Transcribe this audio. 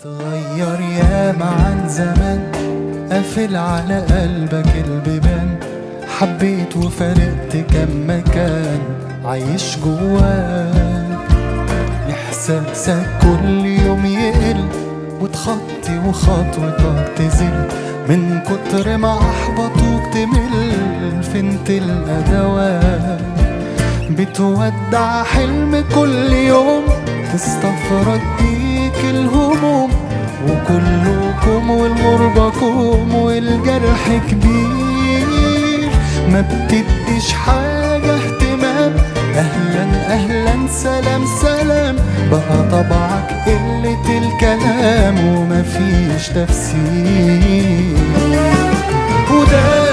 اتغير ياما عن زمان، قافل على قلبك البيبان، حبيت وفرقت كم مكان عايش جواك. إحساسك كل يوم يقل وتخطي وخطوتك تزل، من كتر ما أحبطوك تمل فنت الأدوات. بتودع حلم كل يوم تستفرد بيك الهموم، وكلكم والغربة كوم والجرح كبير. ما بتديش حاجة اهتمام، أهلا أهلا سلام سلام، بقى طبعك قلة الكلام ومفيش تفسير. وده